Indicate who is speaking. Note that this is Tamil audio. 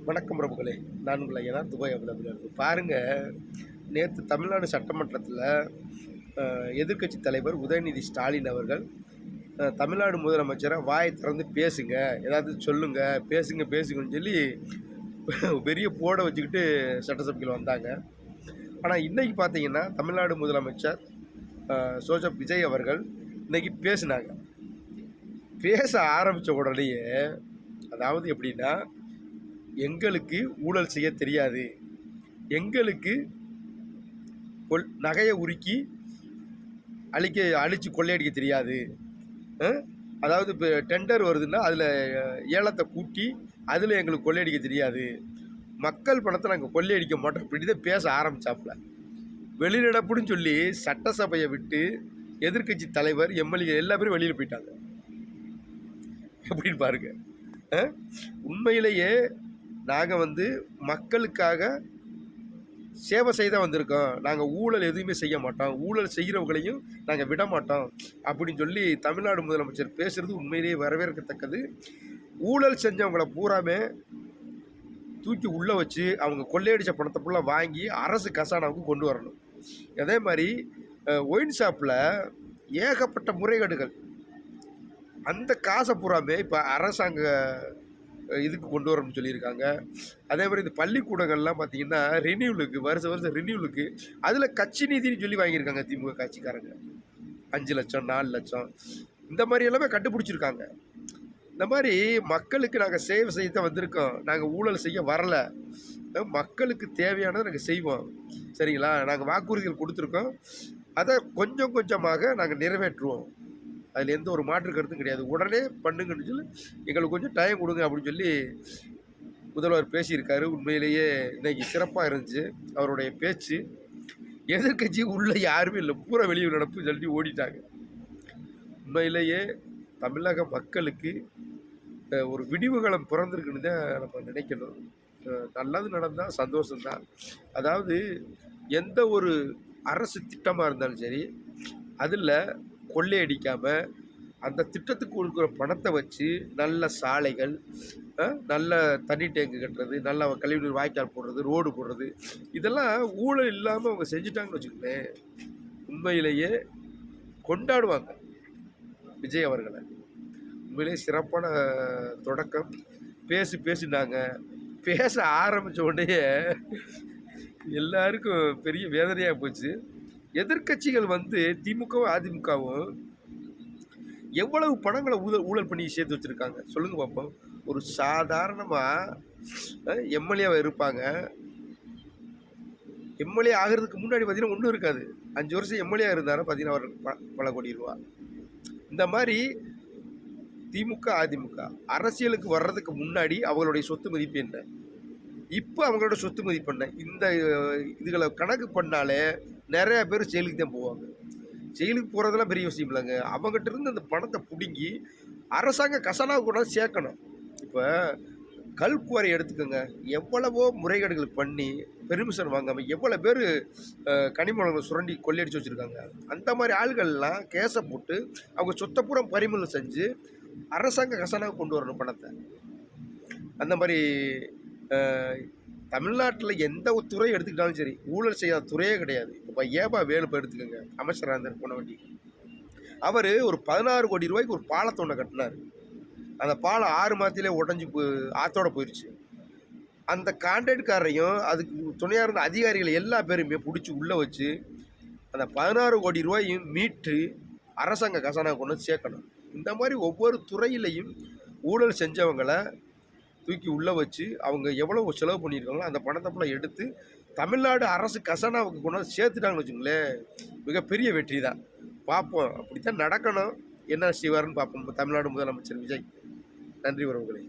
Speaker 1: வணக்கம் பிரபுகளே. நான் உங்கள் ஐயனா துபாய் அபுதாபியில் இருக்கு. பாருங்கள், நேற்று தமிழ்நாடு சட்டமன்றத்தில் எதிர்க்கட்சி தலைவர் உதயநிதி ஸ்டாலின் அவர்கள் தமிழ்நாடு முதலமைச்சரை வாயை திறந்து பேசுங்க, ஏதாவது சொல்லுங்க, பேசுங்க பேசுங்கன்னு சொல்லி பெரிய போட வச்சுக்கிட்டு சட்டசபையில் வந்தாங்க. ஆனால் இன்றைக்கி பார்த்தீங்கன்னா தமிழ்நாடு முதலமைச்சர் ஜோசப் விஜய் அவர்கள் இன்றைக்கி பேசினாங்க. பேச ஆரம்பித்த உடனேயே, அதாவது எப்படின்னா, எங்களுக்கு ஊழல் செய்ய தெரியாது, எங்களுக்கு நகையை உருக்கி அழித்து கொள்ளையடிக்க தெரியாது, அதாவது இப்போ டெண்டர் வருதுன்னா அதில் ஏலத்தை கூட்டி அதில் எங்களுக்கு கொள்ளையடிக்க தெரியாது, மக்கள் பணத்தை நாங்கள் கொள்ளையடிக்க மாட்டோம், இப்படி தான் பேச ஆரம்பித்தாப்புல. வெளிநடப்புன்னு சொல்லி சட்டசபையை விட்டு எதிர்க்கட்சி தலைவர் எம்எல்ஏ எல்லா பேரும் வெளியில் போயிட்டாங்க. எப்படின்னு பாருங்க. உண்மையிலேயே நாங்கள் மக்களுக்காக சேவை செய்த வந்திருக்கோம், நாங்கள் ஊழல் எதுவுமே செய்ய மாட்டோம், ஊழல் செய்கிறவங்களையும் நாங்கள் விட மாட்டோம் அப்படின்னு சொல்லி தமிழ்நாடு முதலமைச்சர் பேசுகிறது உண்மையிலேயே வரவேற்கத்தக்கது. ஊழல் செஞ்சவங்களை பூராமே தூக்கி உள்ளே வச்சு அவங்க கொள்ளையடித்த பணத்தை ஃபுல்லாக வாங்கி அரசு கசானாவுக்கு கொண்டு வரணும். அதே மாதிரி ஒயின் ஷாப்பில் ஏகப்பட்ட முறைகேடுகள், அந்த காசை பூராமே இப்போ அரசாங்க இதுக்கு கொண்டு வரணும்னு சொல்லியிருக்காங்க. அதே மாதிரி இந்த பள்ளிக்கூடங்கள்லாம் பார்த்திங்கன்னா ரினியூலுக்கு வருஷம் ரினியூலுக்கு அதில் கட்சி நிதின்னு சொல்லி வாங்கியிருக்காங்க திமுக கட்சிக்காரங்க. 5 லட்சம் 4 லட்சம் இந்த மாதிரி எல்லாமே கண்டுபிடிச்சிருக்காங்க. இந்த மாதிரி மக்களுக்கு நாங்கள் சேவை செய்ய தான் வந்திருக்கோம், நாங்கள் ஊழல் செய்ய வரலை, மக்களுக்கு தேவையானதை நாங்கள் செய்வோம், சரிங்களா, நாங்கள் வாக்குறுதிகள் கொடுத்துருக்கோம், அதை கொஞ்சம் கொஞ்சமாக நாங்கள் நிறைவேற்றுவோம், அதில் எந்த ஒரு மாற்று கருத்தும் கிடையாது, உடனே பண்ணுங்கன்னு சொல்லி எங்களுக்கு கொஞ்சம் டைம் கொடுங்க அப்படின்னு சொல்லி முதல்வர் பேசியிருக்காரு. உண்மையிலேயே இன்றைக்கி சிறப்பாக இருந்துச்சு அவருடைய பேச்சு. எதிர்கட்சி உள்ளே யாருமே இல்லை, பூரா வெளியூர் நடப்பு சொல்லி ஓடிட்டாங்க. உண்மையிலேயே தமிழக மக்களுக்கு ஒரு விடிவு காலம் பிறந்திருக்குன்னு தான் நம்ம நினைக்கணும். நல்லது நடந்தால் சந்தோஷம்தான். அதாவது எந்த ஒரு அரசு திட்டமாக இருந்தாலும் சரி, அதில் கொள்ளையடிக்காமல் அந்த திட்டத்துக்கு கொடுக்குற பணத்தை வச்சு நல்ல சாலைகள், நல்ல தண்ணி டேங்கு கட்டுறது, நல்ல கழிவுநீர் வாய்க்கால் போடுறது, ரோடு போடுறது, இதெல்லாம் ஊழல் இல்லாமல் அவங்க செஞ்சுட்டாங்கன்னு வச்சுக்கோங்களேன், உண்மையிலேயே கொண்டாடுவாங்க விஜய் அவர்களை. உண்மையிலேயே சிறப்பான தொடக்கம். பேசினாங்க. பேச ஆரம்பித்த உடனே எல்லாருக்கும் பெரிய வேதனையாக போச்சு. எதிர்கட்சிகள் திமுகவும் அதிமுகவும் எவ்வளவு பணங்களை ஊழல் பண்ணி சேர்த்து வச்சுருக்காங்க சொல்லுங்கள் பார்ப்போம். ஒரு சாதாரணமாக எம்எல்ஏவாக இருப்பாங்க. எம்எல்ஏ ஆகிறதுக்கு முன்னாடி பார்த்தீங்கன்னா ஒன்றும் இருக்காது. 5 வருஷம் எம்எல்ஏ இருந்தாலும் பார்த்தீங்கன்னா அவர் பல கோடி ரூபா. இந்த மாதிரி திமுக அதிமுக அரசியலுக்கு வர்றதுக்கு முன்னாடி அவங்களுடைய சொத்து மதிப்பு என்ன, இப்போ அவங்களோட சொத்து மதிப்பு என்ன, இந்த இதுகளை கணக்கு பண்ணாலே நிறையா பேர் ஜெயிலுக்கு தான் போவாங்க. ஜெயிலுக்கு போகிறதெல்லாம் பெரிய விஷயம் இல்லைங்க. அவங்ககிட்ட இருந்து அந்த பணத்தை பிடுங்கி அரசாங்க கசனாவுக்கு கூட சேர்க்கணும். இப்போ கல்குவாரி எடுத்துக்கோங்க, எவ்வளவோ முறைகேடுகள் பண்ணி பெர்மிஷன் வாங்காமல் எவ்வளோ பேர் கனிமங்களை சுரண்டி கொள்ளையடிச்சு வச்சுருக்காங்க. அந்த மாதிரி ஆள்கள்லாம் கேஸை போட்டு அவங்க சொத்தப்புறம் பறிமுதல் செஞ்சு அரசாங்க கசனாவுக்கு கொண்டு வரணும் பணத்தை. அந்த மாதிரி தமிழ்நாட்டில் எந்த ஒரு துறை எடுத்துக்கிட்டாலும் சரி, ஊழல் செய்யாத துறையே கிடையாது. இப்போ ஏபா வேலு எடுத்துக்கோங்க, அமைச்சராக இருந்தார் போன வண்டி. அவர் ஒரு 16 கோடி ரூபாய்க்கு ஒரு பாலத்தை ஒன்று கட்டினார். அந்த பாலம் 6 மாதத்திலே உடஞ்சி ஆற்றோட போயிடுச்சு. அந்த கான்ட்ராக்ட்காரரையும் அதுக்கு துணையாக இருந்த அதிகாரிகளை எல்லா பேருமே பிடிச்சி உள்ளே வச்சு அந்த 16 கோடி ரூபாயும் மீட்டு அரசாங்க கசானாவை கொண்டு சேர்க்கணும். இந்த மாதிரி ஒவ்வொரு துறையிலையும் ஊழல் செஞ்சவங்களை தூக்கி உள்ளே வச்சு அவங்க எவ்வளோ செலவு பண்ணியிருக்காங்களோ அந்த பணத்தை ஃபுல்லாக எடுத்து தமிழ்நாடு அரசு கசானாவுக்கு கொண்டு வந்து சேர்த்துட்டாங்கன்னு வச்சுங்களேன், மிகப்பெரிய வெற்றி தான். பார்ப்போம், அப்படித்தான் நடக்கணும். என்ன செய்வார்னு பார்ப்போம் தமிழ்நாடு முதலமைச்சர் விஜய். நன்றி உறவுகளே.